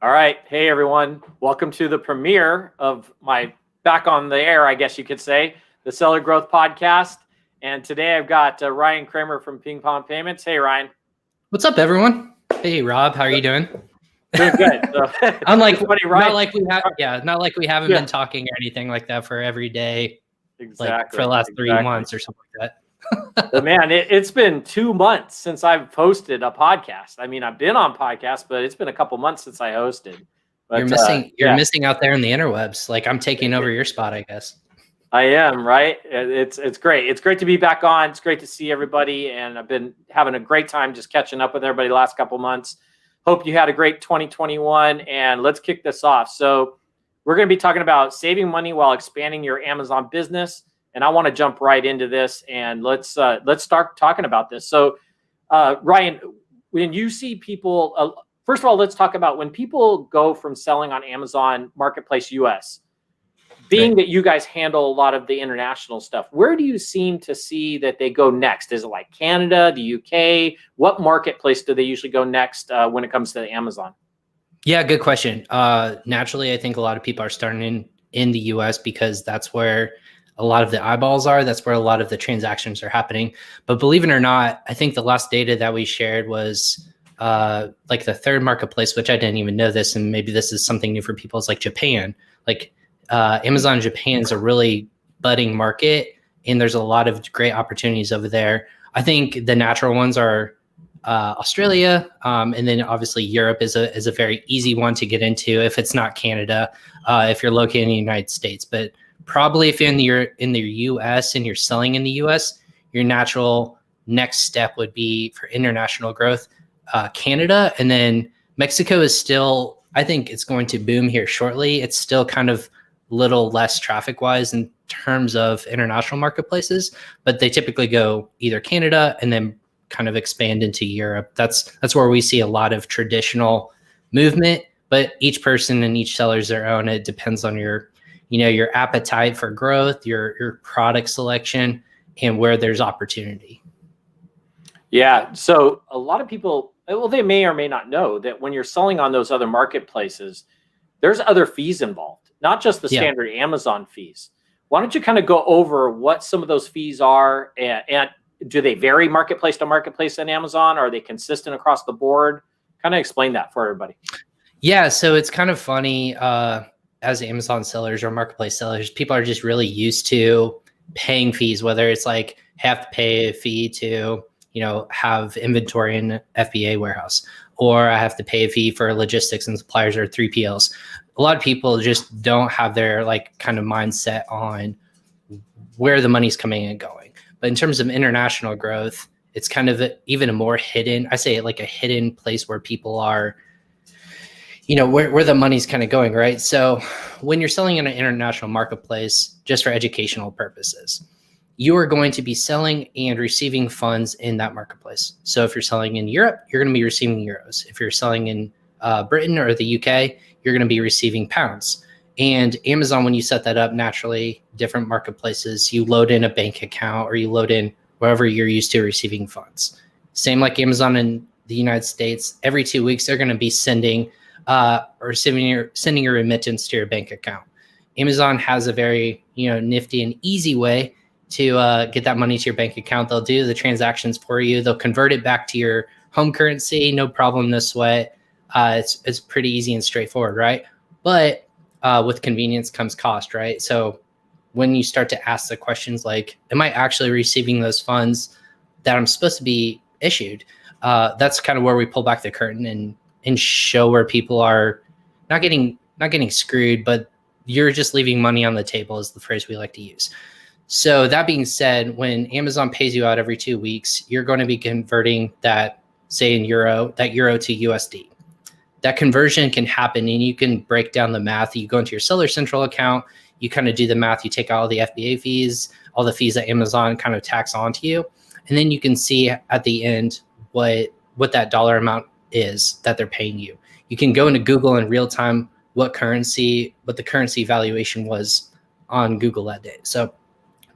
All right. Hey, everyone. Welcome to the premiere of my back on the air, I guess you could say, the Seller Growth Podcast. And today I've got Ryan Cramer from PingPong Payments. Hey, Ryan. What's up, everyone? Hey, Rob. How are you doing? Doing good. So, Unlike, funny, Ryan. not like we haven't been talking or anything like that for every day, like for the last 3 months or something like that. But man, it's been 2 months since I've posted a podcast. I mean, I've been on podcasts, but it's been a couple months since I hosted. But, you're missing out there in the interwebs. Like I'm taking over your spot, I guess. I am, right? It's great. It's great to be back on. It's great to see everybody, and I've been having a great time just catching up with everybody the last couple months. Hope you had a great 2021, and let's kick this off. So we're going to be talking about saving money while expanding your Amazon business, and I want to jump right into this, and let's start talking about this. So, Ryan, when you see people, first of all, let's talk about when people go from selling on Amazon Marketplace US. Being that you guys handle a lot of the international stuff, where do you seem to see that they go next? Is it like Canada, the UK? What marketplace do they usually go next when it comes to Amazon? Yeah, good question. Naturally, I think a lot of people are starting in the US because that's where a lot of the eyeballs are. That's where a lot of the transactions are happening. But believe it or not, I think the last data that we shared was like the third marketplace, which I didn't even know this, and maybe this is something new for people, is like Japan. Like Amazon Japan is a really budding market, and there's a lot of great opportunities over there. I think the natural ones are Australia, and then obviously Europe is a very easy one to get into if it's not Canada, if you're located in the United States. But probably if you're in the US and you're selling in the US, your natural next step would be for international growth, Canada, and then Mexico is still, I think it's going to boom here shortly. It's still kind of little less traffic wise in terms of international marketplaces, but they typically go either Canada and then kind of expand into Europe. That's where we see a lot of traditional movement, but each person and each seller is their own. It depends on your appetite for growth, your product selection, and where there's opportunity. Yeah. So a lot of people, well, they may or may not know that when you're selling on those other marketplaces, there's other fees involved, not just the standard Amazon fees. Why don't you kind of go over what some of those fees are, and do they vary marketplace to marketplace in Amazon? Are they consistent across the board? Kind of explain that for everybody. Yeah. So it's kind of funny, as Amazon sellers or marketplace sellers, people are just really used to paying fees, whether it's like have to pay a fee to, have inventory in an FBA warehouse, or I have to pay a fee for logistics and suppliers or 3PLs. A lot of people just don't have their kind of mindset on where the money's coming and going. But in terms of international growth, it's kind of even a more hidden, I say like a hidden place where people are, where the money's kind of going, right? So when you're selling in an international marketplace, just for educational purposes, you are going to be selling and receiving funds in that marketplace. So if you're selling in Europe, you're going to be receiving euros. If you're selling in Britain or the UK, you're going to be receiving pounds. And Amazon, when you set that up, naturally, different marketplaces, you load in a bank account or you load in wherever you're used to receiving funds. Same like Amazon in the United States, every 2 weeks, they're going to be sending your remittance to your bank account. Amazon has a very nifty and easy way to get that money to your bank account. They'll do the transactions for you. They'll convert it back to your home currency, no problem, no sweat. It's pretty easy and straightforward, right? But with convenience comes cost, right? So when you start to ask the questions like, am I actually receiving those funds that I'm supposed to be issued? That's kind of where we pull back the curtain and show where people are not getting screwed, but you're just leaving money on the table is the phrase we like to use. So that being said, when Amazon pays you out every 2 weeks, you're going to be converting that, say in euro to USD. That conversion can happen and you can break down the math. You go into your Seller Central account, you kind of do the math, you take all the FBA fees, all the fees that Amazon kind of tax onto you, and then you can see at the end what that dollar amount is that they're paying you. You can go into Google in real time what the currency valuation was on Google that day. So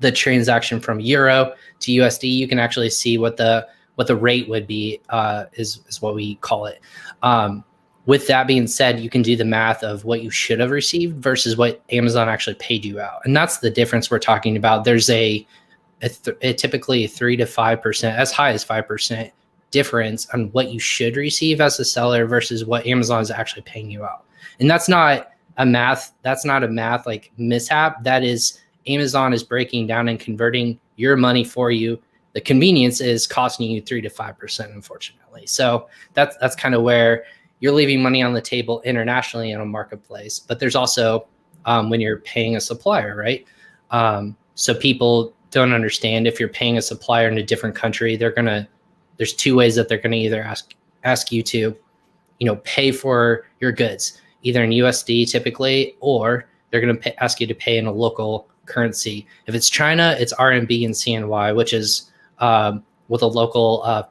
the transaction from euro to USD, you can actually see what the rate would be, is what we call it. with that being said, you can do the math of what you should have received versus what Amazon actually paid you out. And that's the difference we're talking about. There's a typically 3 to 5%, as high as 5% difference on what you should receive as a seller versus what Amazon is actually paying you out. And that's not a math like mishap. That is, Amazon is breaking down and converting your money for you. The convenience is costing you 3 to 5%, unfortunately. So that's kind of where you're leaving money on the table internationally in a marketplace. But there's also when you're paying a supplier, right? So people don't understand, if you're paying a supplier in a different country, there's two ways that they're gonna either ask you to, pay for your goods, either in USD typically, or they're gonna ask you to pay in a local currency. If it's China, it's RMB and CNY, which is what the local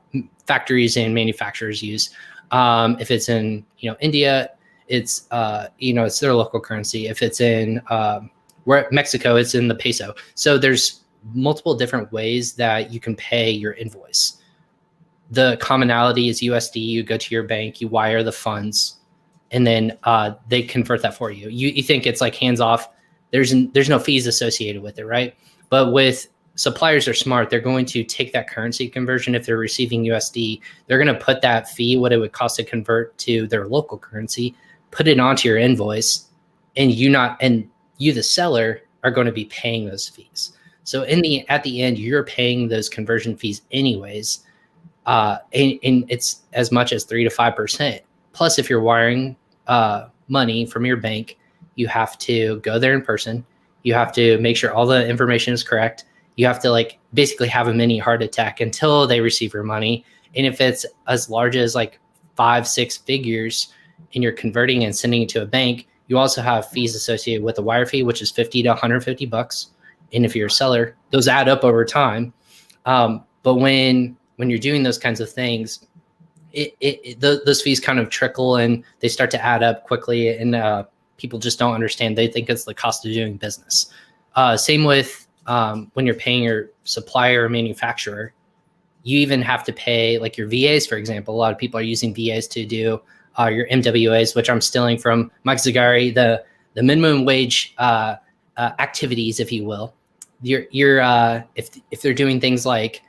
factories and manufacturers use. If it's in India, it's it's their local currency. If it's in Mexico, it's in the peso. So there's multiple different ways that you can pay your invoice. The commonality is USD. You go to your bank, you wire the funds, and then they convert that for you. You think it's like hands off. There's no fees associated with it, right? But with suppliers are smart. They're going to take that currency conversion. If they're receiving USD, they're going to put that fee, what it would cost to convert to their local currency, put it onto your invoice, and you, the seller, are going to be paying those fees. So at the end, you're paying those conversion fees anyways, and it's as much as 3 to 5%. Plus, if you're wiring money from your bank, you have to go there in person. You have to make sure all the information is correct. You have to basically have a mini heart attack until they receive your money. And if it's as large as 5-6 figures and you're converting and sending it to a bank, you also have fees associated with the wire fee, which is $50 to $150. And if you're a seller, those add up over time. But when you're doing those kinds of things, those fees kind of trickle and they start to add up quickly, and people just don't understand. They think it's the cost of doing business. Same with when you're paying your supplier or manufacturer. You even have to pay your VAs, for example. A lot of people are using VAs to do your MWAs, which I'm stealing from Mike Zagari, the minimum wage activities, if you will. If they're doing things like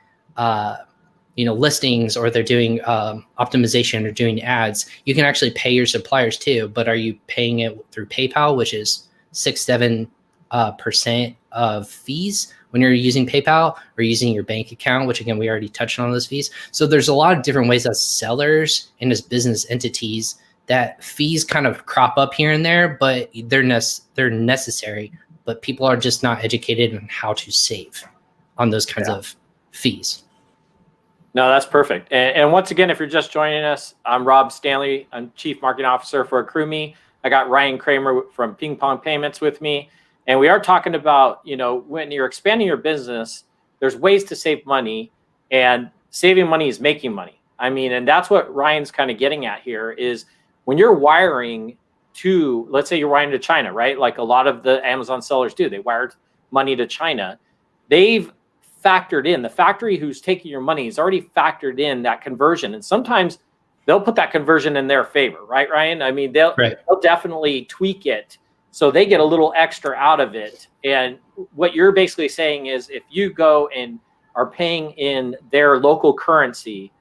listings, or they're doing optimization or doing ads, you can actually pay your suppliers too. But are you paying it through PayPal, which is 6-7% of fees when you're using PayPal, or using your bank account, which again, we already touched on those fees. So there's a lot of different ways as sellers and as business entities that fees kind of crop up here and there, but they're necessary. But people are just not educated on how to save on those kinds of fees. No, that's perfect. And once again, if you're just joining us, I'm Rob Stanley. I'm Chief Marketing Officer for AccrueMe. I got Ryan Cramer from PingPong Payments with me. And we are talking about, when you're expanding your business, there's ways to save money, and saving money is making money. And that's what Ryan's kind of getting at here is when you're wiring to, let's say you're wiring to China, right? Like a lot of the Amazon sellers do, they wired money to China. They've factored in, the factory who's taking your money has already factored in that conversion. And sometimes they'll put that conversion in their favor, right, Ryan? They'll definitely tweak it so they get a little extra out of it. And what you're basically saying is if you go and are paying in their local currency,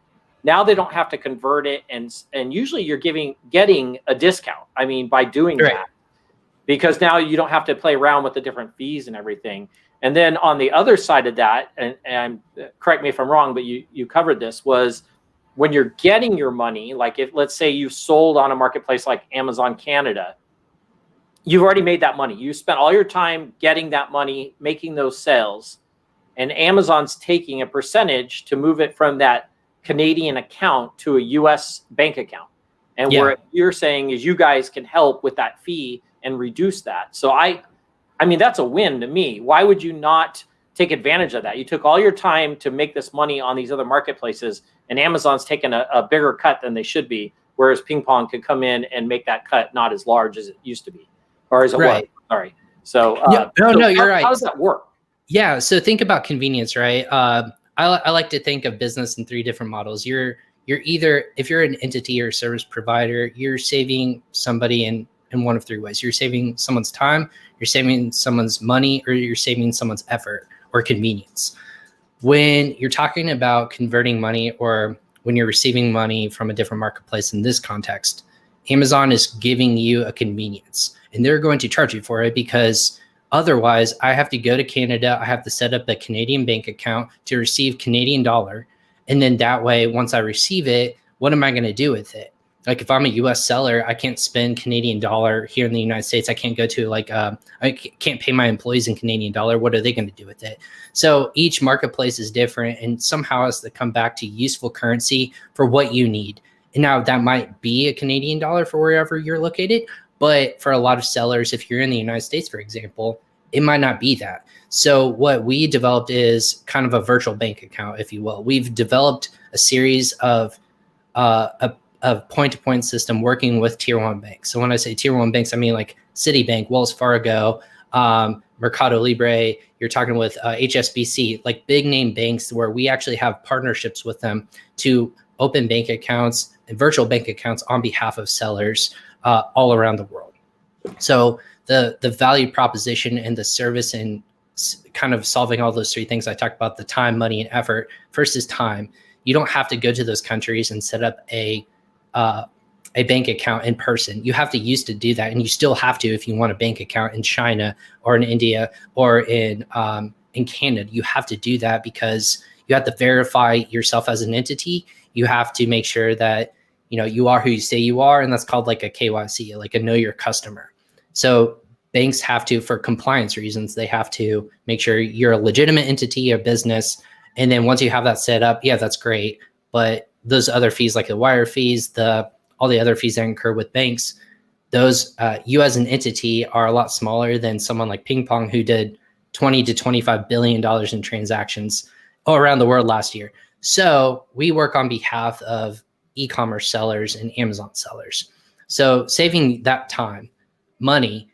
now they don't have to convert it, and usually you're getting a discount. By doing that, because now you don't have to play around with the different fees and everything. And then on the other side of that, and correct me if I'm wrong, but you covered this, was when you're getting your money, like if let's say you sold on a marketplace like Amazon Canada, you've already made that money. You spent all your time getting that money, making those sales, and Amazon's taking a percentage to move it from that Canadian account to a US bank account. And what you're saying is you guys can help with that fee and reduce that. So that's a win to me. Why would you not take advantage of that? You took all your time to make this money on these other marketplaces, and Amazon's taken a bigger cut than they should be, whereas PingPong could come in and make that cut not as large as it used to be, or as it was. Sorry. So, you're right. How does that work? Yeah. So think about convenience, right? I like to think of business in 3 different models. You're if you're an entity or service provider, you're saving somebody in one of three ways. You're saving someone's time, you're saving someone's money, or you're saving someone's effort or convenience. When you're talking about converting money or when you're receiving money from a different marketplace in this context, Amazon is giving you a convenience, and they're going to charge you for it, because otherwise I have to go to Canada, I have to set up a Canadian bank account to receive Canadian dollar. And then that way, once I receive it, what am I going to do with it? Like if I'm a US seller, I can't spend Canadian dollar here in the United States. I can't go to I can't pay my employees in Canadian dollar. What are they going to do with it? So each marketplace is different, and somehow has to come back to useful currency for what you need. And now that might be a Canadian dollar for wherever you're located, but for a lot of sellers, if you're in the United States, for example, it might not be that. So what we developed is kind of a virtual bank account, if you will. We've developed a series of a point-to-point system working with tier one banks. So when I say tier one banks, I mean like Citibank, Wells Fargo, Mercado Libre. You're talking with HSBC, like big name banks where we actually have partnerships with them to open bank accounts and virtual bank accounts on behalf of sellers all around the world. So the value proposition and the service and kind of solving all those three things I talked about, the time, money, and effort. First is time. You don't have to go to those countries and set up a bank account in person. You have to used to do that, and you still have to if you want a bank account in China or in India or in Canada. You have to do that because you have to verify yourself as an entity. You have to make sure that you are who you say you are, and that's called like a KYC, like a know your customer. So banks have to, for compliance reasons, they have to make sure you're a legitimate entity, a business. And then once you have that set up, yeah, that's great. But those other fees, like the wire fees, all the other fees that incur with banks, those you as an entity are a lot smaller than someone like PingPong, who did $20 to $25 billion in transactions around the world last year. So we work on behalf of e-commerce sellers and Amazon sellers. So saving that time, money,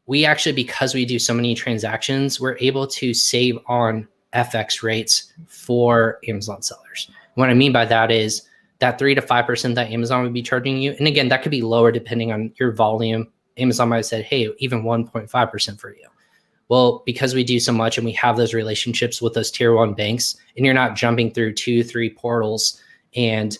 we actually, because we do so many transactions, we're able to save on FX rates for Amazon sellers. What I mean by that is that 3 to 5% that Amazon would be charging you. And again, that could be lower depending on your volume. Amazon might have said, hey, even 1.5% for you. Well, because we do so much and we have those relationships with those tier one banks, and you're not jumping through 2-3 portals, and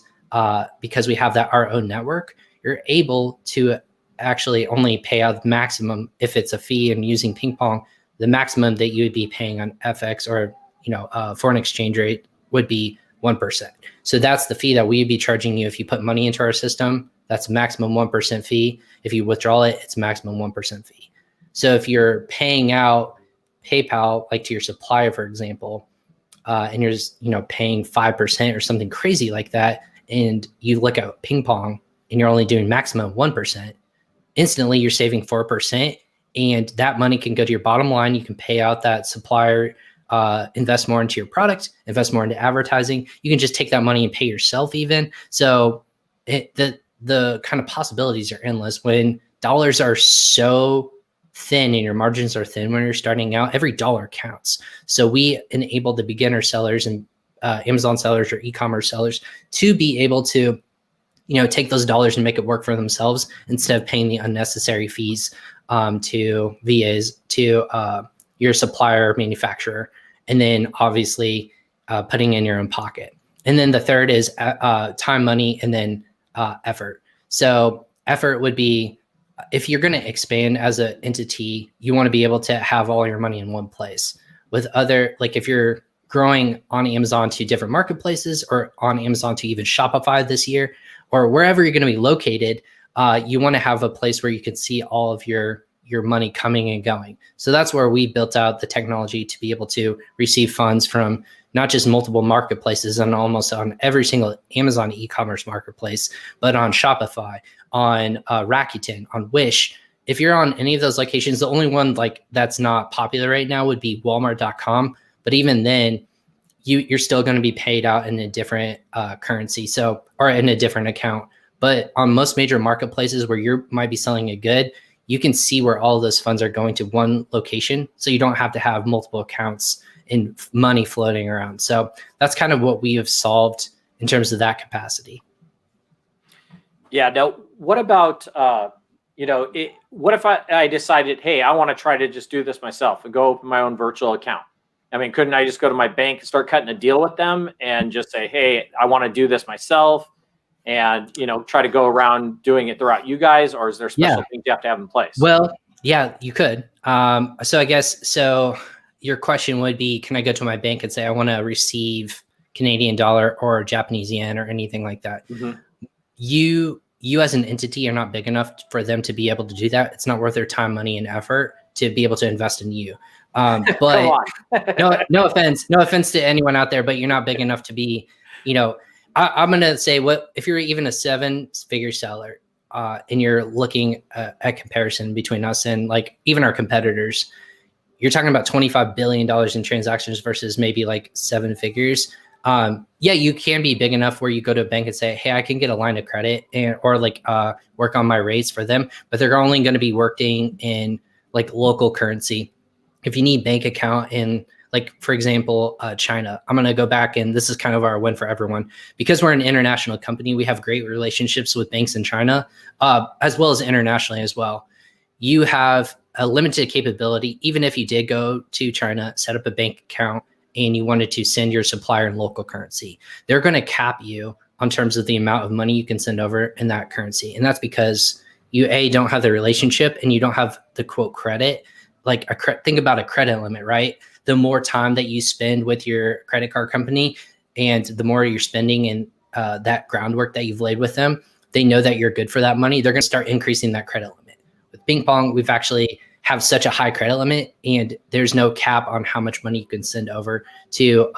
because we have our own network, you're able to actually only pay out the maximum if it's a fee and using PingPong. The maximum that you would be paying on FX or foreign exchange rate would be 1%. So that's the fee that we'd be charging you if you put money into our system. That's maximum 1% fee. If you withdraw it, it's maximum 1% fee. So if you're paying out PayPal, like to your supplier, for example, and you're just paying 5% or something crazy like that, and you look at PingPong and you're only doing maximum 1%, instantly you're saving 4%, and that money can go to your bottom line. You can pay out that supplier, invest more into your product, invest more into advertising. You can just take that money and pay yourself even. So the kind of possibilities are endless. When dollars are so thin and your margins are thin when you're starting out, every dollar counts. So we enable the beginner sellers and Amazon sellers or e-commerce sellers to be able to take those dollars and make it work for themselves instead of paying the unnecessary fees to VAs, to your supplier, manufacturer, and then obviously putting in your own pocket. And then the third is time, money, and then effort. So effort would be, if you're going to expand as an entity, you want to be able to have all your money in one place. With like if you're growing on Amazon to different marketplaces, or on Amazon to even Shopify this year, or wherever you're going to be located, you want to have a place where you can see all of your money coming and going. So that's where we built out the technology to be able to receive funds from not just multiple marketplaces and almost on every single Amazon e-commerce marketplace, but on Shopify, on Rakuten, on Wish. If you're on any of those locations, the only one like that's not popular right now would be Walmart.com. But even then, you're still going to be paid out in a different currency, or in a different account. But on most major marketplaces where you might be selling a good, you can see where all of those funds are going to one location. So you don't have to have multiple accounts and money floating around. So that's kind of what we have solved in terms of that capacity. Yeah. Now, what about, what if I decided, hey, I want to try to just do this myself and go open my own virtual account? I mean, couldn't I just go to my bank and start cutting a deal with them and just say, hey, I want to do this myself and, try to go around doing it throughout you guys? Or is there special things you have to have in place? Well, yeah, you could. So I guess, your question would be, can I go to my bank and say, I want to receive Canadian dollar or Japanese yen or anything like that? Mm-hmm. You as an entity are not big enough for them to be able to do that. It's not worth their time, money, and effort to be able to invest in you. But no offense to anyone out there, but you're not big enough to be, I'm going to say, what if you're even a 7-figure seller and you're looking at comparison between us and like even our competitors, you're talking about $25 billion in transactions versus maybe like 7 figures. You can be big enough where you go to a bank and say, hey, I can get a line of credit or work on my rates for them, but they're only going to be working in like local currency. If you need bank account in like, for example, China, I'm going to go back, and this is kind of our win for everyone. Because we're an international company, we have great relationships with banks in China, as well as internationally as well. You have a limited capability. Even if you did go to China, set up a bank account, and you wanted to send your supplier in local currency, they're going to cap you on terms of the amount of money you can send over in that currency. And that's because you, don't have the relationship and you don't have the quote credit. Like think about a credit limit, right? The more time that you spend with your credit card company and the more you're spending in that groundwork that you've laid with them, they know that you're good for that money. They're going to start increasing that credit limit. With PingPong, we've actually have such a high credit limit, and there's no cap on how much money you can send over to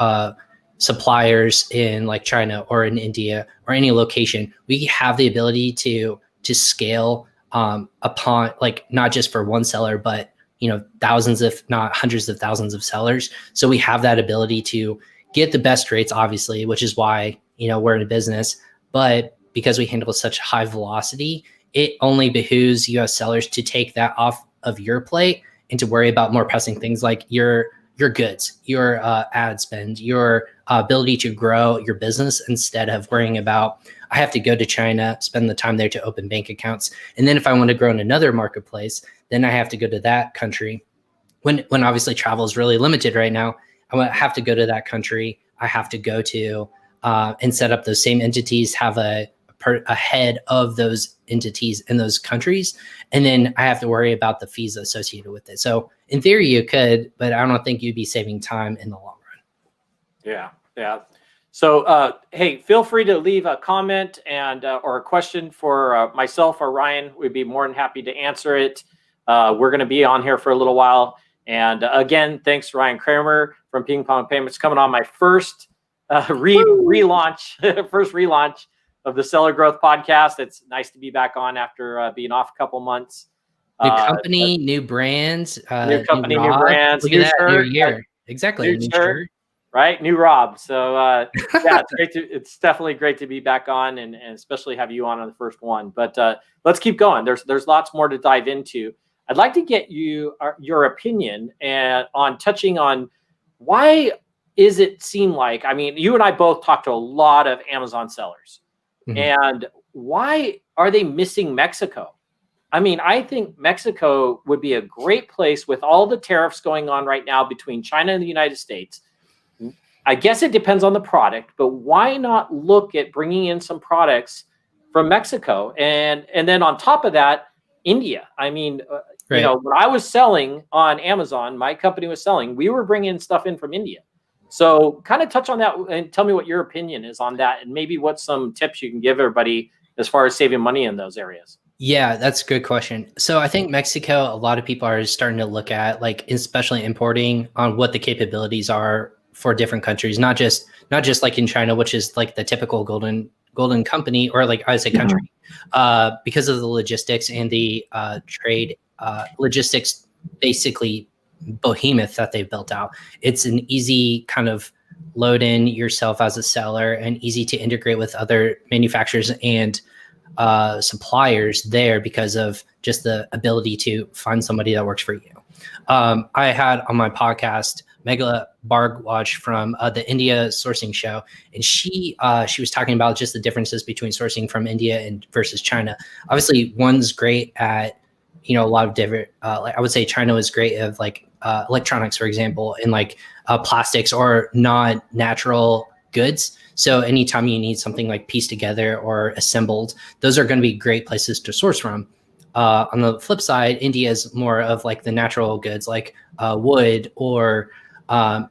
suppliers in like China or in India or any location. We have the ability to scale upon like not just for one seller, but thousands, if not hundreds of thousands of sellers. So we have that ability to get the best rates, obviously, which is why we're in a business. But because we handle such high velocity, it only behooves US sellers to take that off of your plate and to worry about more pressing things like your goods, your ad spend, your ability to grow your business, instead of worrying about, I have to go to China, spend the time there to open bank accounts. And then if I want to grow in another marketplace, then I have to go to that country. When obviously travel is really limited right now, I have to go to that country. I have to go to and set up those same entities, have a head of those entities in those countries. And then I have to worry about the fees associated with it. So in theory you could, but I don't think you'd be saving time in the long run. Yeah. So, hey, feel free to leave a comment and or a question for myself or Ryan. We'd be more than happy to answer it. We're going to be on here for a little while. And again, thanks to Ryan Cramer from PingPong Payments coming on my first relaunch of the Seller Growth Podcast. It's nice to be back on after being off a couple months. New company, new brands, new company, new brands, new shirt, new year. Exactly, new shirt. Right, new Rob. So it's definitely great to be back on, and especially have you on the first one. But let's keep going. There's lots more to dive into. I'd like to get your opinion on touching on why is it seem like, I mean, you and I both talked to a lot of Amazon sellers, and why are they missing Mexico? I mean, I think Mexico would be a great place with all the tariffs going on right now between China and the United States. I guess it depends on the product, but why not look at bringing in some products from Mexico? And then on top of that, India. I mean, right. When I was selling on Amazon, my company was selling, we were bringing stuff in from India. So kind of touch on that and tell me what your opinion is on that, and maybe what some tips you can give everybody as far as saving money in those areas. Yeah, that's a good question. So I think Mexico, a lot of people are starting to look at, like, especially importing, on what the capabilities are for different countries, not just like in China, which is like the typical golden company, or like I say country, because of the logistics and the trade logistics, basically behemoth that they've built out. It's an easy kind of load in yourself as a seller, and easy to integrate with other manufacturers and suppliers there because of just the ability to find somebody that works for you. I had on my podcast Megala Bhargwaj from the India sourcing show, and she was talking about just the differences between sourcing from India and versus China. Obviously, one's great at a lot of different. Like I would say, China is great at like electronics, for example, and like plastics or non-natural goods. So anytime you need something like pieced together or assembled, those are going to be great places to source from. On the flip side, India is more of like the natural goods, like wood or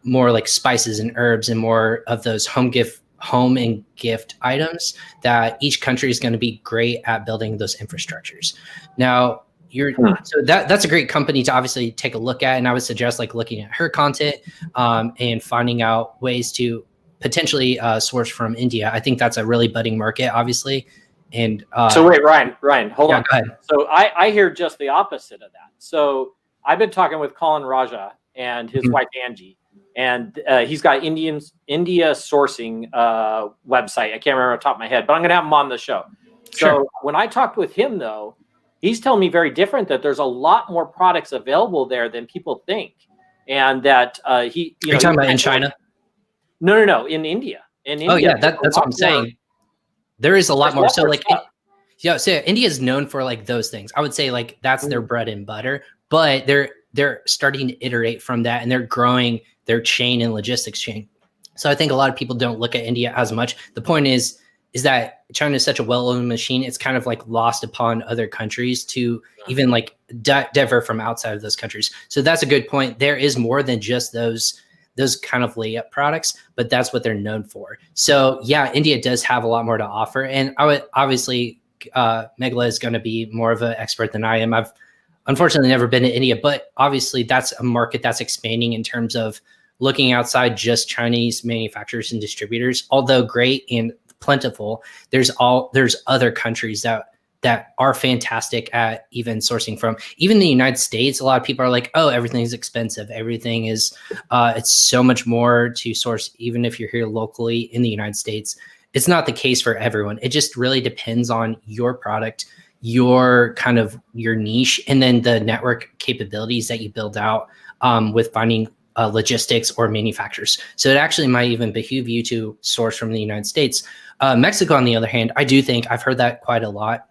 more like spices and herbs, and more of those home and gift items that each country is going to be great at building those infrastructures. Now, so that's a great company to obviously take a look at, and I would suggest like looking at her content and finding out ways to potentially source from India. I think that's a really budding market, obviously. And so wait, Ryan, hold on. Go ahead. So I hear just the opposite of that. So I've been talking with Colin Raja and his wife Angie, and he's got India sourcing website. I can't remember off the top of my head, but I'm going to have him on the show. So when I talked with him, though, he's telling me very different, that there's a lot more products available there than people think, and that he. Are you talking about in China? No, in India. Oh yeah, that's what I'm saying. There is a lot more. So like, so India is known for like those things. I would say like that's their bread and butter, but they're starting to iterate from that, and they're growing their chain and logistics chain. So I think a lot of people don't look at India as much. The point is that China is such a well-oiled machine. It's kind of like lost upon other countries to even like differ from outside of those countries. So that's a good point. There is more than just those kind of layup products, but that's what they're known for. So yeah, India does have a lot more to offer. And I would obviously, Megala is going to be more of an expert than I am. I've unfortunately never been to India, but obviously that's a market that's expanding in terms of looking outside just Chinese manufacturers and distributors. Although great and plentiful, there's other countries that are fantastic at even sourcing from. Even the United States, a lot of people are like, oh, everything's expensive. Everything is, it's so much more to source, even if you're here locally in the United States. It's not the case for everyone. It just really depends on your product, your niche, and then the network capabilities that you build out with finding logistics or manufacturers. So it actually might even behoove you to source from the United States. Mexico, on the other hand, I do think I've heard that quite a lot,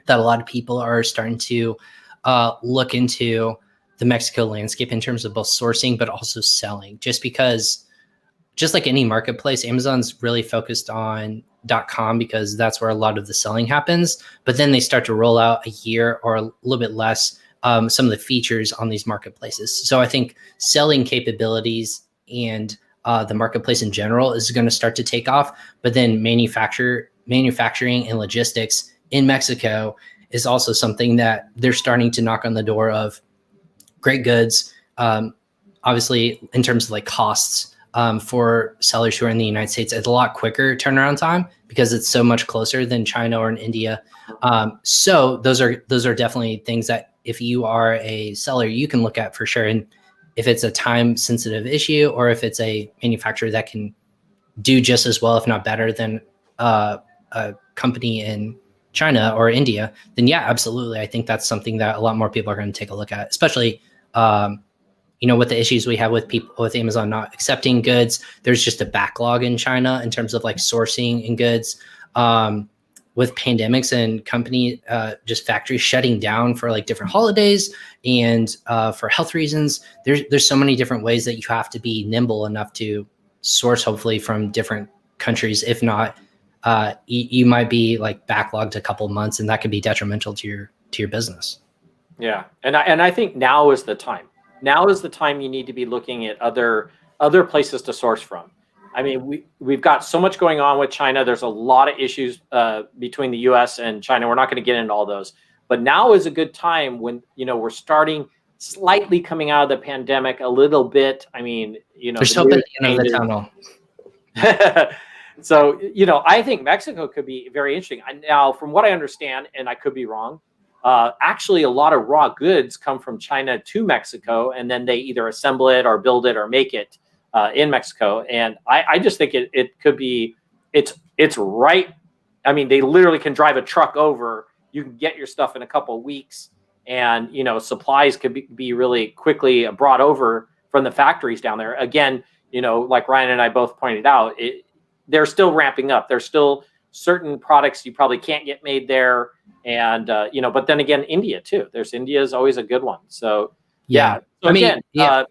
that a lot of people are starting to look into the Mexico landscape in terms of both sourcing, but also selling, just because just like any marketplace, Amazon's really focused on .com because that's where a lot of the selling happens. But then they start to roll out a year or a little bit less some of the features on these marketplaces. So I think selling capabilities and the marketplace in general is going to start to take off. But then manufacturing and logistics in Mexico is also something that they're starting to knock on the door of. Great goods, obviously in terms of like costs for sellers who are in the United States, it's a lot quicker turnaround time because it's so much closer than China or in India. So those are definitely things that if you are a seller, you can look at for sure. And if it's a time sensitive issue, or if it's a manufacturer that can do just as well, if not better than a company in China or India, then yeah, absolutely. I think that's something that a lot more people are going to take a look at, especially, with the issues we have with Amazon not accepting goods. There's just a backlog in China in terms of like sourcing and goods, with pandemics and company, just factories shutting down for like different holidays and for health reasons. There's so many different ways that you have to be nimble enough to source, hopefully from different countries. If not, you might be like backlogged a couple months, and that could be detrimental to your business. Yeah, and I think now is the time. Now is the time you need to be looking at other places to source from. I mean, we've got so much going on with China. There's a lot of issues between the U.S. and China. We're not going to get into all those, but now is a good time when we're starting slightly coming out of the pandemic a little bit. I mean, there's hope at the end of the tunnel. So, I think Mexico could be very interesting. Now, from what I understand, and I could be wrong, actually a lot of raw goods come from China to Mexico, and then they either assemble it or build it or make it in Mexico. And I just think it could be, it's right. I mean, they literally can drive a truck over. You can get your stuff in a couple of weeks, and supplies could be really quickly brought over from the factories down there. Again, like Ryan and I both pointed out, they're still ramping up. There's still certain products you probably can't get made there. And, but then again, India too. India is always a good one. So, yeah. So again, go ahead.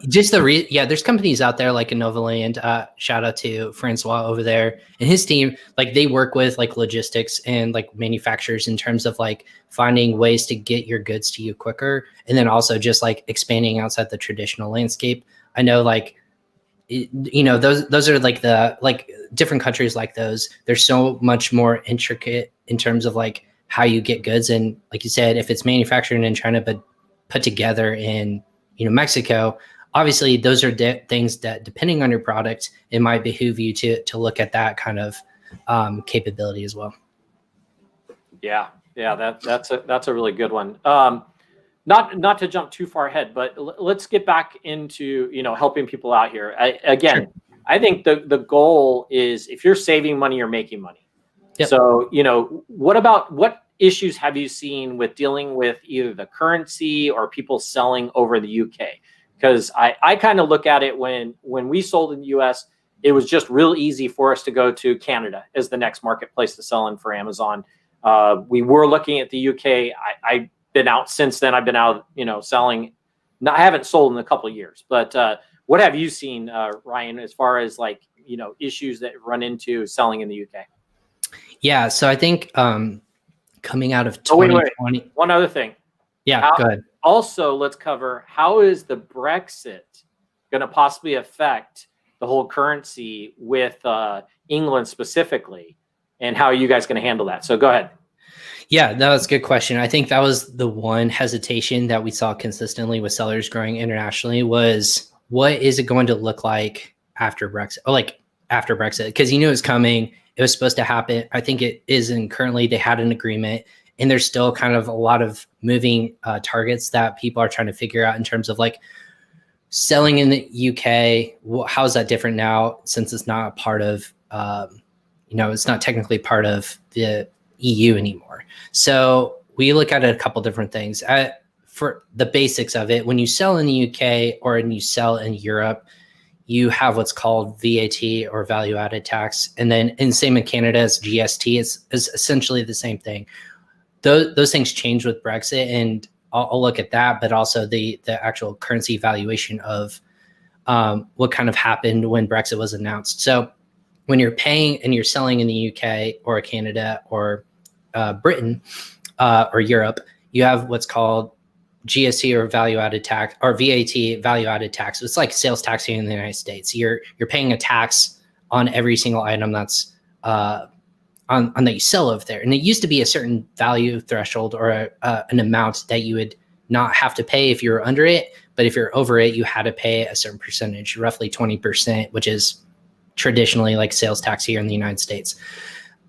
Just there's companies out there like Innovaland, shout out to Francois over there and his team. Like they work with like logistics and like manufacturers in terms of like finding ways to get your goods to you quicker. And then also just like expanding outside the traditional landscape. I know like, those are like different countries like those. They're so much more intricate in terms of like how you get goods. And like you said, if it's manufactured in China, but put together in, Mexico, obviously those are things that depending on your product, it might behoove you to look at that kind of capability as well. Yeah. That's a really good one. Not to jump too far ahead, but let's get back into, helping people out here. Sure. I think the goal is if you're saving money, you're making money. Yep. So, what issues have you seen with dealing with either the currency or people selling over the UK? Because I kind of look at it when we sold in the US, it was just real easy for us to go to Canada as the next marketplace to sell in for Amazon. We were looking at the UK. I've been out since then. I've been out, selling. I haven't sold in a couple of years, but what have you seen, Ryan, as far as like, issues that run into selling in the UK? Yeah. So I think coming out of 2020. Wait. One other thing. Yeah, go ahead. Also, let's cover how is the Brexit going to possibly affect the whole currency with England specifically, and how are you guys going to handle that? So go ahead. Yeah, that was a good question. I think that was the one hesitation that we saw consistently with sellers growing internationally was what is it going to look like after Brexit? Or like after Brexit, because you knew it was coming. It was supposed to happen. I think it is, and currently they had an agreement, and there's still kind of a lot of moving targets that people are trying to figure out in terms of like selling in the UK. How is that different now since it's not a part of, it's not technically part of the EU anymore. So we look at it a couple different things. For the basics of it, when you sell in the UK or when you sell in Europe, you have what's called VAT or value added tax. And then same in Canada as GST, it's essentially the same thing. Those things change with Brexit, and I'll look at that, but also the actual currency valuation of what kind of happened when Brexit was announced. So when you're paying and you're selling in the UK or Canada or Britain or Europe, you have what's called GST or value added tax, or VAT, value added tax. It's like sales tax here in the United States. You're paying a tax on every single item that's on that you sell over there. And it used to be a certain value threshold or an amount that you would not have to pay if you're under it. But if you're over it, you had to pay a certain percentage, roughly 20%, which is traditionally like sales tax here in the United States.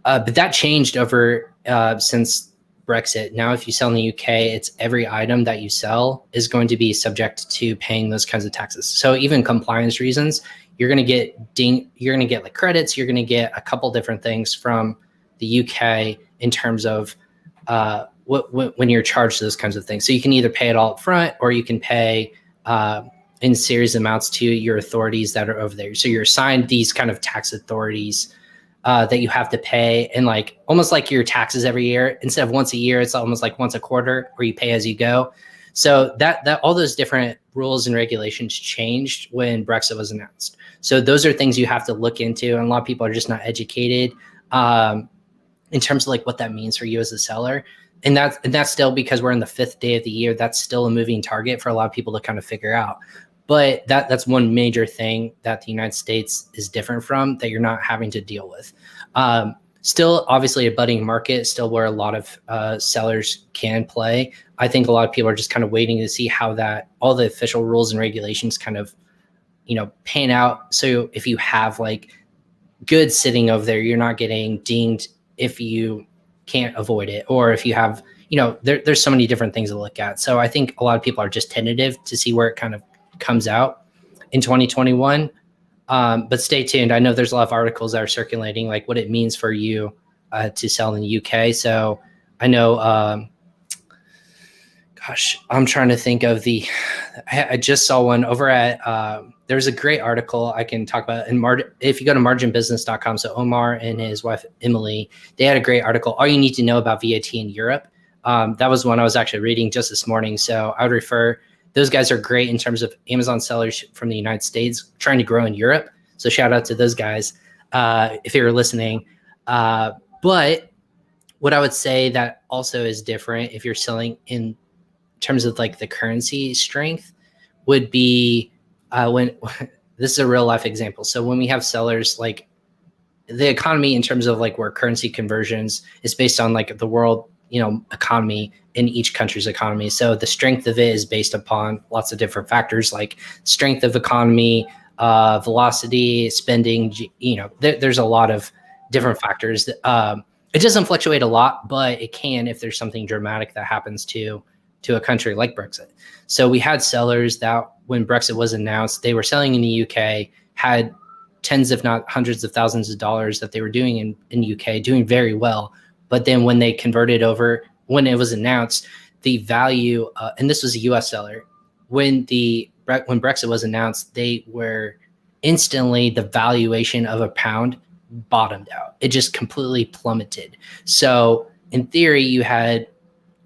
But that changed over since Brexit. Now, if you sell in the UK, it's every item that you sell is going to be subject to paying those kinds of taxes. So even compliance reasons, you're going to get you're going to get like credits. You're going to get a couple different things from the UK in terms of when you're charged those kinds of things. So you can either pay it all up front, or you can pay in series amounts to your authorities that are over there. So you're assigned these kind of tax authorities that you have to pay, and like almost like your taxes every year. Instead of once a year, it's almost like once a quarter, or you pay as you go. So that all those different rules and regulations changed when Brexit was announced. So those are things you have to look into, and a lot of people are just not educated in terms of like what that means for you as a seller. And that's still, because we're in the 5th day of the year, that's still a moving target for a lot of people to kind of figure out. But that's one major thing that the United States is different from, that you're not having to deal with. Still, obviously, a budding market, still where a lot of sellers can play. I think a lot of people are just kind of waiting to see how all the official rules and regulations kind of, pan out. So if you have like goods sitting over there, you're not getting dinged if you can't avoid it, or if you have, there's so many different things to look at. So I think a lot of people are just tentative to see where it kind of comes out in 2021. But stay tuned. I know there's a lot of articles that are circulating, like what it means for you to sell in the UK. So I know, gosh, I'm trying to think of I just saw one over at, there's a great article I can talk about if you go to marginbusiness.com. So Omar and his wife, Emily, they had a great article. All you need to know about VAT in Europe. That was one I was actually reading just this morning. So I would refer, those guys are great in terms of Amazon sellers from the United States trying to grow in Europe. So shout out to those guys if you're listening. But what I would say that also is different if you're selling in terms of like the currency strength would be when this is a real life example. So when we have sellers, like the economy in terms of like where currency conversions is based on like the world, economy in each country's economy. So the strength of it is based upon lots of different factors like strength of economy, velocity, spending, there's a lot of different factors. It doesn't fluctuate a lot, but it can if there's something dramatic that happens to a country like Brexit. So we had sellers that when Brexit was announced, they were selling in the UK, had tens if not hundreds of thousands of dollars that they were doing in UK, doing very well. But then when they converted over, when it was announced, the value, and this was a US seller, when Brexit was announced, they were instantly, the valuation of a pound bottomed out. It just completely plummeted. So in theory, you had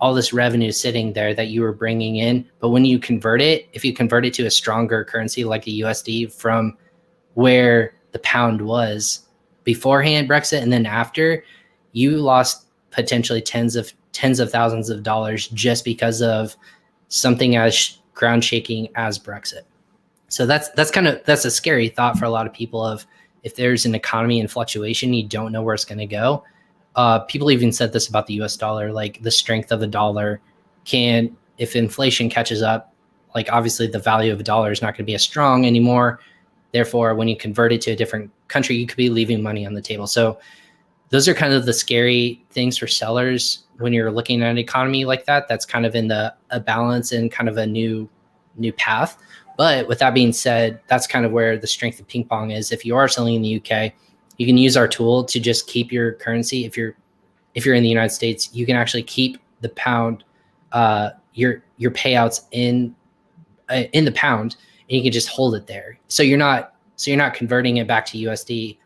all this revenue sitting there that you were bringing in. But when you convert it, if you convert it to a stronger currency like the USD from where the pound was beforehand Brexit and then after, you lost potentially tens of thousands of dollars just because of something as ground shaking as Brexit. So that's a scary thought for a lot of people of if there's an economy in fluctuation, you don't know where it's going to go. People even said this about the US dollar, like the strength of the dollar can, if inflation catches up, like obviously the value of a dollar is not going to be as strong anymore. Therefore, when you convert it to a different country, you could be leaving money on the table. So those are kind of the scary things for sellers when you're looking at an economy like that. That's kind of in a balance and kind of a new path. But with that being said, that's kind of where the strength of PingPong is. If you are selling in the UK, you can use our tool to just keep your currency. If you're in the United States, you can actually keep the pound, your payouts in the pound, and you can just hold it there. So you're not converting it back to USD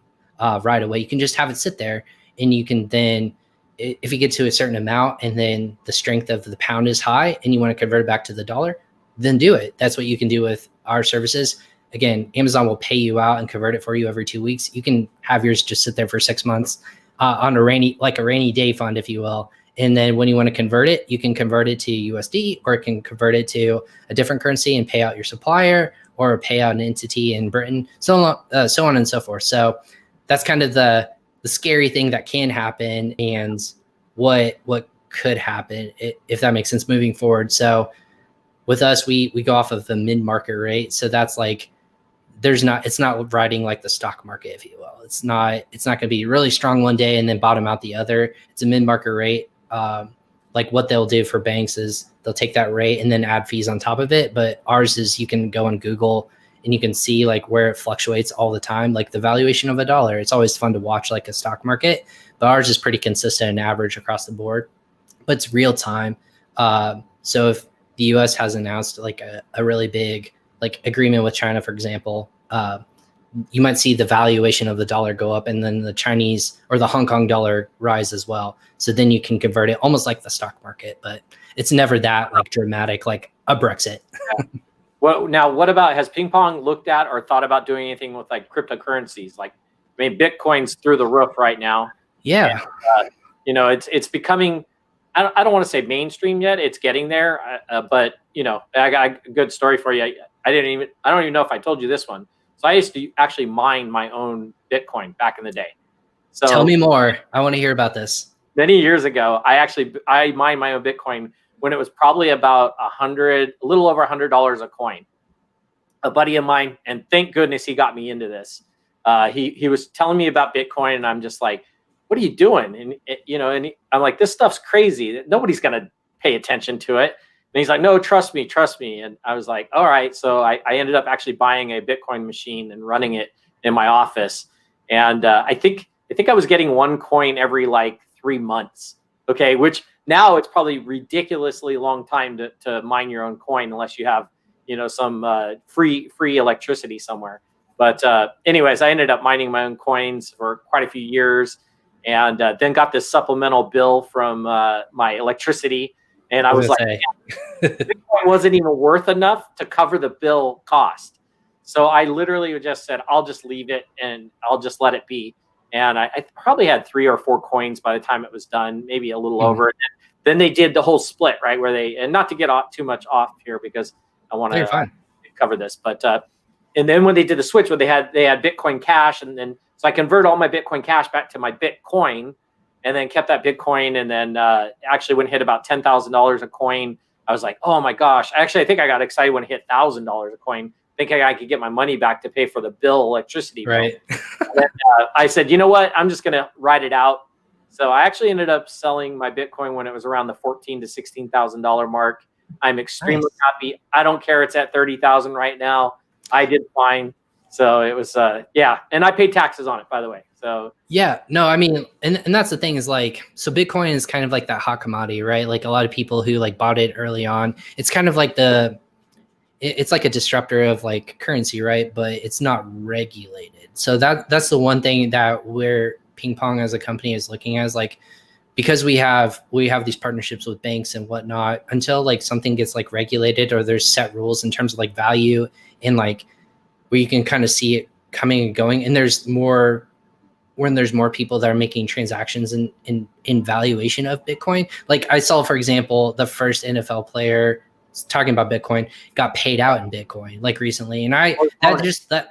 right away. You can just have it sit there, and you can then, if you get to a certain amount, and then the strength of the pound is high, and you want to convert it back to the dollar, then do it. That's what you can do with our services. Again, Amazon will pay you out and convert it for you every 2 weeks. You can have yours just sit there for 6 months on a rainy day fund, if you will. And then when you want to convert it, you can convert it to USD, or it can convert it to a different currency and pay out your supplier, or pay out an entity in Britain, so on and so forth. So that's kind of the scary thing that can happen, and what could happen, if that makes sense, moving forward. So with us, we go off of the mid-market rate. So that's like, it's not riding like the stock market, if you will. It's not going to be really strong one day and then bottom out the other. It's a mid-market rate. Like what they'll do for banks is they'll take that rate and then add fees on top of it. But ours is, you can go on Google and you can see like where it fluctuates all the time, like the valuation of a dollar. It's always fun to watch like a stock market, but ours is pretty consistent and average across the board, but it's real time. So if the US has announced like a really big like agreement with China, for example, you might see the valuation of the dollar go up, and then the Chinese or the Hong Kong dollar rise as well. So then you can convert it almost like the stock market, but it's never that like dramatic, like a Brexit. Well, now what about, has PingPong looked at or thought about doing anything with like cryptocurrencies? Like, I mean, Bitcoin's through the roof right now. Yeah. And, it's becoming, I don't want to say mainstream yet. It's getting there. But I got a good story for you. I don't even know if I told you this one. So I used to actually mine my own Bitcoin back in the day. So tell me more. I want to hear about this. Many years ago, I mined my own Bitcoin when it was probably about a little over $100 a coin. A buddy of mine, and thank goodness he got me into this. He was telling me about Bitcoin, and I'm just like, what are you doing? And I'm like, this stuff's crazy. Nobody's gonna pay attention to it. And he's like, no, trust me. And I was like, all right. So I ended up actually buying a Bitcoin machine and running it in my office. And I think I was getting one coin every like 3 months. Okay, which now it's probably ridiculously long time to mine your own coin unless you have, some free electricity somewhere. But anyways, I ended up mining my own coins for quite a few years, and then got this supplemental bill from my electricity, and I was like, Bitcoin wasn't even worth enough to cover the bill cost. So I literally just said, I'll just leave it and I'll just let it be. And I probably had 3 or 4 coins by the time it was done, maybe a little over. And then they did the whole split, right? Where they, and not to get off too much off here because I want to cover this, but and then when they did the switch, where they had Bitcoin Cash, and then so I converted all my Bitcoin Cash back to my Bitcoin, and then kept that Bitcoin, and then actually when it hit about $10,000 a coin, I was like, oh my gosh! I think I got excited when it hit $1,000 a coin, thinking I could get my money back to pay for the electricity bill. Right. Then, I said, you know what? I'm just going to ride it out. So I actually ended up selling my Bitcoin when it was around the $14,000 to $16,000 mark. I'm extremely happy. I don't care. It's at 30,000 right now. I did fine. So it was, and I paid taxes on it, by the way. So yeah, no, I mean, and that's the thing is like, so Bitcoin is kind of like that hot commodity, right? Like a lot of people who like bought it early on, it's kind of like it's like a disruptor of like currency, right? But it's not regulated. So that's the one thing that where PingPong as a company is looking at, is like, because we have these partnerships with banks and whatnot, until like something gets like regulated or there's set rules in terms of like value and like where you can kind of see it coming and going, and when there's more people that are making transactions in valuation of Bitcoin. Like I saw, for example, the first NFL player talking about Bitcoin got paid out in Bitcoin like recently. And So it was just like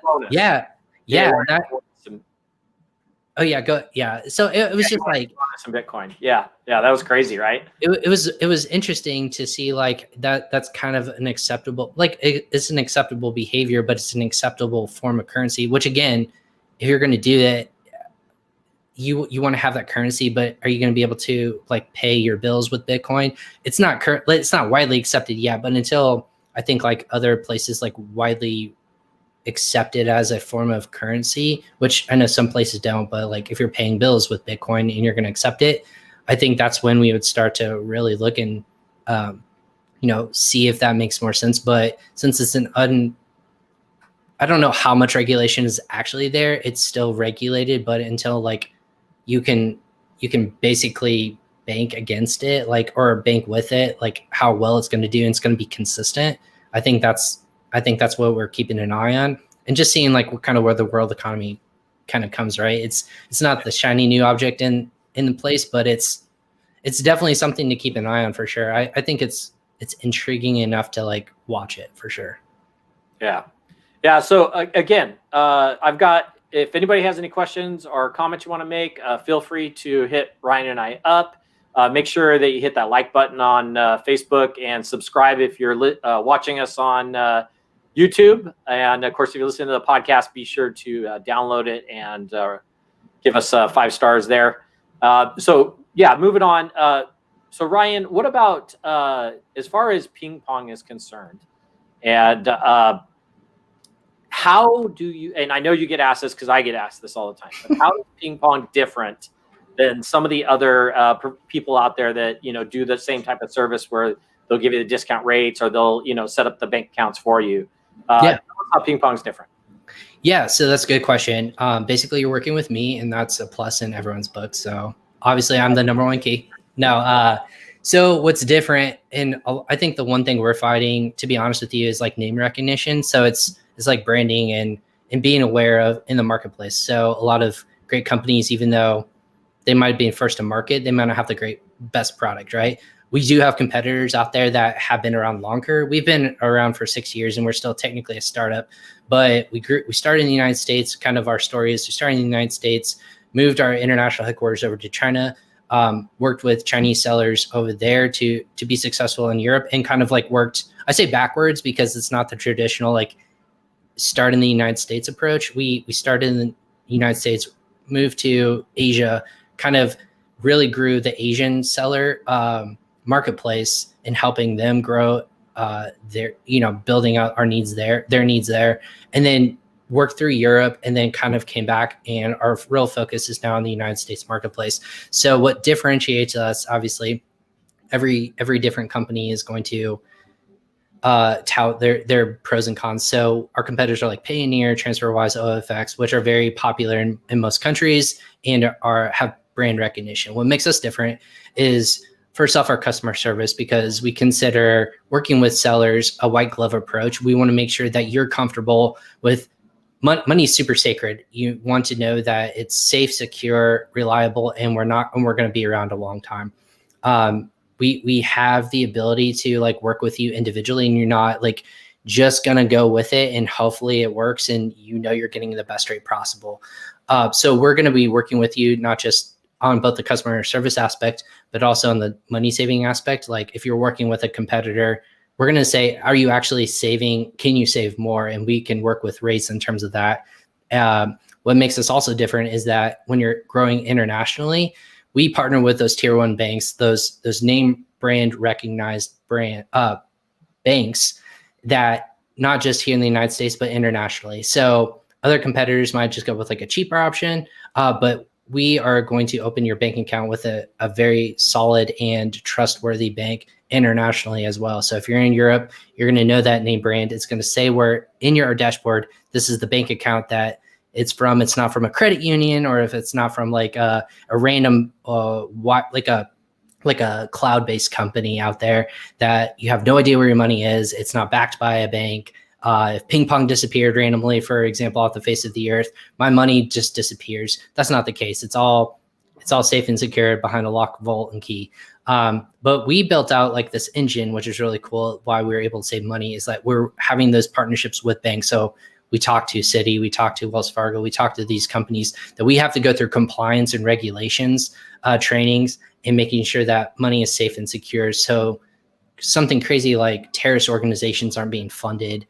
some Bitcoin. Yeah. That was crazy, right? It was interesting to see like that. That's kind of an acceptable, like it's an acceptable behavior, but it's an acceptable form of currency, which again, if you're going to do that, you want to have that currency, but are you going to be able to like pay your bills with Bitcoin? It's not widely accepted yet, but until I think like other places like widely accepted as a form of currency, which I know some places don't, but like if you're paying bills with Bitcoin and you're going to accept it, I think that's when we would start to really look and, see if that makes more sense. But since it's I don't know how much regulation is actually there. It's still regulated, but until like you can basically bank against it, like, or bank with it, like how well it's going to do, and it's going to be consistent. I think that's what we're keeping an eye on, and just seeing like what kind of where the world economy kind of comes, right? It's not the shiny new object in the place, but it's definitely something to keep an eye on for sure. I think it's intriguing enough to like watch it for sure. Yeah. So again, I've got, if anybody has any questions or comments you want to make, feel free to hit Ryan and I up. Make sure that you hit that like button on Facebook, and subscribe if you're watching us on YouTube. And of course, if you're listening to the podcast, be sure to download it and give us 5 stars there. So yeah, moving on. So Ryan, what about as far as PingPong is concerned, and how do you, and I know you get asked this because I get asked this all the time, but how is PingPong different than some of the other people out there that, do the same type of service where they'll give you the discount rates, or they'll, set up the bank accounts for you? Tell us how PingPong's different. Yeah, so that's a good question. Basically, you're working with me, and that's a plus in everyone's book. So obviously, I'm the number one key. No, so what's different, and I think the one thing we're fighting, to be honest with you, is like name recognition. So it's like branding and being aware of in the marketplace. So a lot of great companies, even though they might be first to market, they might not have the best product, right? We do have competitors out there that have been around longer. We've been around for 6 years, and we're still technically a startup, but we started in the United States. Kind of our story is we started in the United States, moved our international headquarters over to China, worked with Chinese sellers over there to be successful in Europe, and kind of like worked, I say backwards because it's not the traditional like start in the United States approach. We started in the United States, moved to Asia, kind of really grew the Asian seller marketplace and helping them grow their, building out their needs there. And then worked through Europe and then kind of came back, and our real focus is now on the United States marketplace. So what differentiates us, obviously, every different company is going to tout their pros and cons. So our competitors are like Payoneer, TransferWise, OFX, which are very popular in most countries and have brand recognition. What makes us different is, first off, our customer service, because we consider working with sellers a white glove approach. We want to make sure that you're comfortable with money is super sacred. You want to know that it's safe, secure, reliable, and we're going to be around a long time. We have the ability to like work with you individually, and you're not like just gonna go with it and hopefully it works and you're getting the best rate possible. So we're going to be working with you not just on both the customer service aspect, but also on the money saving aspect. Like if you're working with a competitor, we're going to say, are you actually saving? Can you save more? And we can work with rates in terms of that. What makes us also different is that when you're growing internationally, we partner with those tier one banks, those name brand recognized banks that not just here in the United States, but internationally. So other competitors might just go with like a cheaper option, but we are going to open your bank account with a very solid and trustworthy bank internationally as well. So if you're in Europe, you're going to know that name brand. It's going to say where in your dashboard, this is the bank account that it's from. It's not from a credit union, or if it's not from like a random like a cloud-based company out there that you have no idea where your money is. It's not backed by a bank. If PingPong disappeared randomly, for example, off the face of the earth, my money just disappears. That's not the case. It's all safe and secure behind a lock, vault, and key. But we built out like this engine, which is really cool. Why we were able to save money is that we're having those partnerships with banks. So we talk to Citi, we talk to Wells Fargo, we talk to these companies that we have to go through compliance and regulations, trainings, and making sure that money is safe and secure. So something crazy like terrorist organizations aren't being funded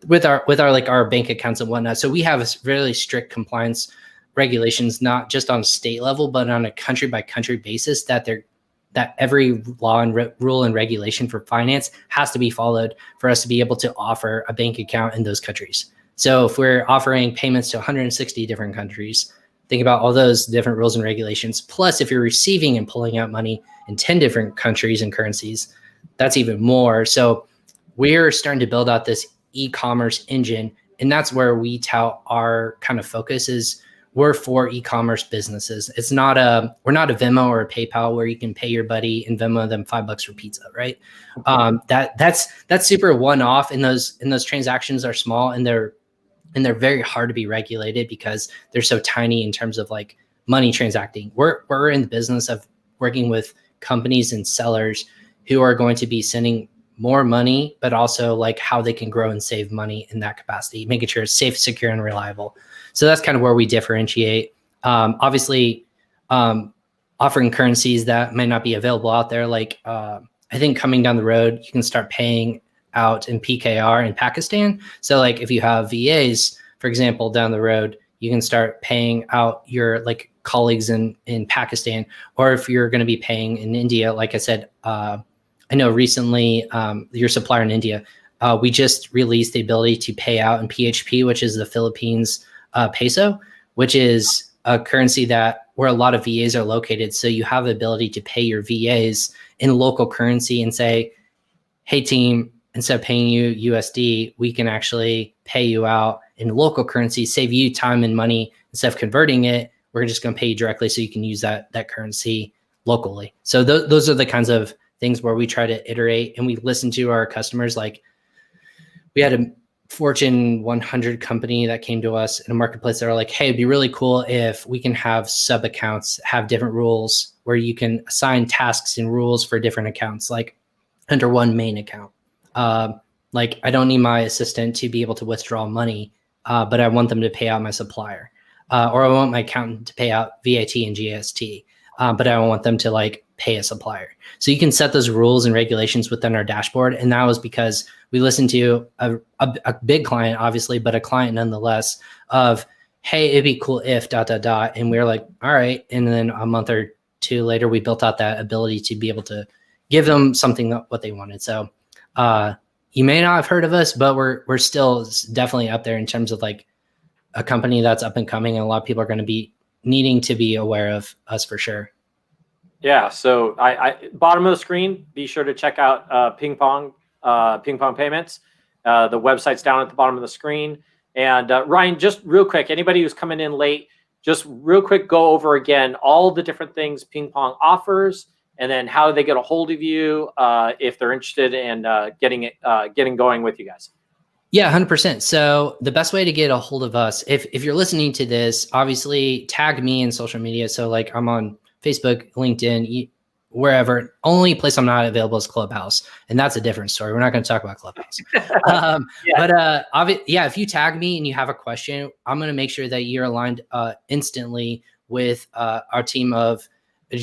with our bank accounts and whatnot. So we have a really strict compliance regulations, not just on a state level, but on a country by country basis, that every law and rule and regulation for finance has to be followed for us to be able to offer a bank account in those countries. So if we're offering payments to 160 different countries, think about all those different rules and regulations. Plus, if you're receiving and pulling out money in 10 different countries and currencies, that's even more. So we're starting to build out this e-commerce engine, and that's where we tout our kind of focus is. We're for e-commerce businesses. We're not a Venmo or a PayPal where you can pay your buddy and Venmo them $5 for pizza, right? That's super one-off, and those transactions are small, and they're very hard to be regulated because they're so tiny in terms of like money transacting. We're in the business of working with companies and sellers who are going to be sending more money, but also like how they can grow and save money in that capacity, making sure it's safe, secure, and reliable. So that's kind of where we differentiate. Obviously, offering currencies that might not be available out there. Like I think coming down the road, you can start paying out in PKR in Pakistan. So like if you have VAs, for example, down the road, you can start paying out your like colleagues in Pakistan, or if you're going to be paying in India, like I said, I know recently your supplier in India, we just released the ability to pay out in PHP, which is the Philippines peso, which is a currency where a lot of VAs are located. So you have the ability to pay your VAs in local currency and say, hey team, instead of paying you USD, we can actually pay you out in local currency, save you time and money. Instead of converting it, we're just going to pay you directly so you can use that currency locally. So those are the kinds of things where we try to iterate and we listen to our customers. Like we had a Fortune 100 company that came to us in a marketplace that are like, hey, it'd be really cool if we can have sub accounts, have different rules where you can assign tasks and rules for different accounts, like under one main account. Like I don't need my assistant to be able to withdraw money, but I want them to pay out my supplier, or I want my accountant to pay out VAT and GST, but I don't want them to like pay a supplier. So you can set those rules and regulations within our dashboard. And that was because we listened to a big client, obviously, but a client nonetheless of, hey, it'd be cool if ... And we were like, all right. And then a month or two later, we built out that ability to be able to give them something what they wanted. So you may not have heard of us, but we're still definitely up there in terms of like a company that's up and coming, and a lot of people are going to be needing to be aware of us for sure. Yeah. So I bottom of the screen, be sure to check out PingPong Payments. The website's down at the bottom of the screen. And Ryan, just real quick, anybody who's coming in late, just real quick, go over again all the different things PingPong offers, and then how they get a hold of you if they're interested in getting going with you guys. Yeah, 100%. So the best way to get a hold of us, if you're listening to this, obviously tag me in social media. So like I'm on Facebook, LinkedIn, wherever. Only place I'm not available is Clubhouse, and that's a different story. We're not going to talk about Clubhouse. If you tag me and you have a question, I'm going to make sure that you're aligned instantly with our team of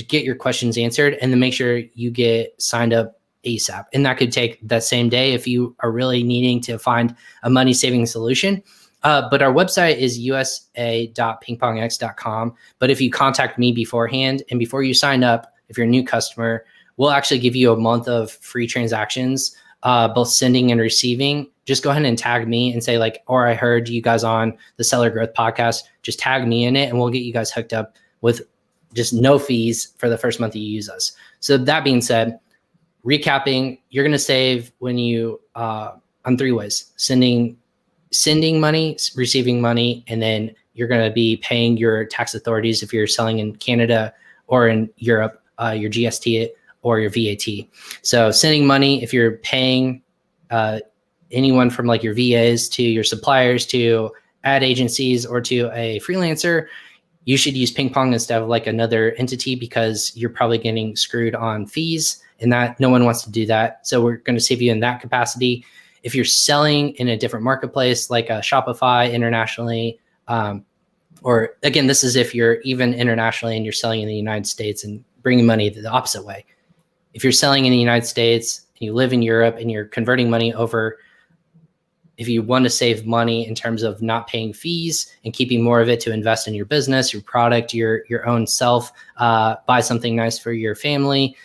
get your questions answered, and then make sure you get signed up ASAP. And that could take that same day if you are really needing to find a money saving solution. But our website is usa.pingpongx.com. But if you contact me beforehand and before you sign up, if you're a new customer, we'll actually give you a month of free transactions, both sending and receiving. Just go ahead and tag me and say like, or I heard you guys on the Seller Growth Podcast. Just tag me in it and we'll get you guys hooked up with just no fees for the first month you use us. So that being said, recapping, you're going to save when you on three ways: sending money, receiving money, and then you're going to be paying your tax authorities if you're selling in Canada or in Europe, your GST or your VAT. So sending money, if you're paying anyone from like your VAs to your suppliers to ad agencies or to a freelancer, you should use PingPong instead of like another entity because you're probably getting screwed on fees, and that no one wants to do that. So we're going to save you in that capacity. If you're selling in a different marketplace like a Shopify internationally, or again, this is if you're even internationally and you're selling in the United States and bringing money the opposite way. If you're selling in the United States and you live in Europe and you're converting money over, if you want to save money in terms of not paying fees and keeping more of it to invest in your business, your product, your own self, buy something nice for your family,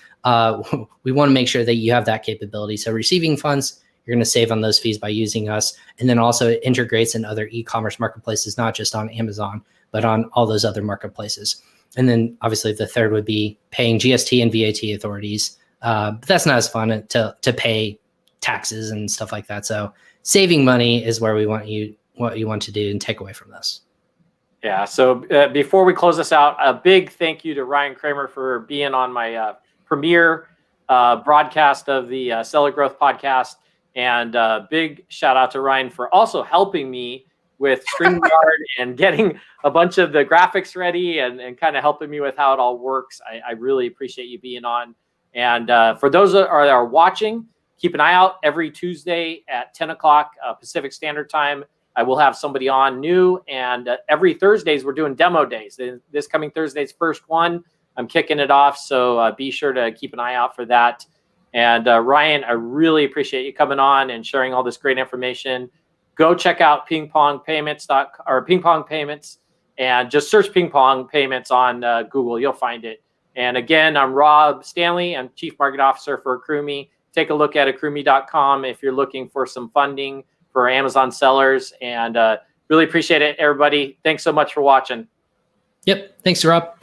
we want to make sure that you have that capability. So receiving funds, you're going to save on those fees by using us. And then also it integrates in other e-commerce marketplaces, not just on Amazon, but on all those other marketplaces. And then obviously the third would be paying GST and VAT authorities. But that's not as fun to pay taxes and stuff like that. So saving money is where what you want to do and take away from this. Yeah. So before we close this out, a big thank you to Ryan Cramer for being on my premiere broadcast of the Seller Growth Podcast. And big shout out to Ryan for also helping me with StreamYard and getting a bunch of the graphics ready and kind of helping me with how it all works. I really appreciate you being on. And for those that are watching, keep an eye out every Tuesday at 10 o'clock Pacific Standard Time. I will have somebody on new. And every Thursdays, we're doing demo days. This coming Thursday's first one. I'm kicking it off. So be sure to keep an eye out for that. And Ryan, I really appreciate you coming on and sharing all this great information. Go check out PingPong Payments or PingPong Payments, and just search PingPong Payments on Google. You'll find it. And again, I'm Rob Stanley. I'm Chief Market Officer for AccrueMe. Take a look at AccrueMe.com if you're looking for some funding for Amazon sellers. And really appreciate it, everybody. Thanks so much for watching. Yep. Thanks, Rob.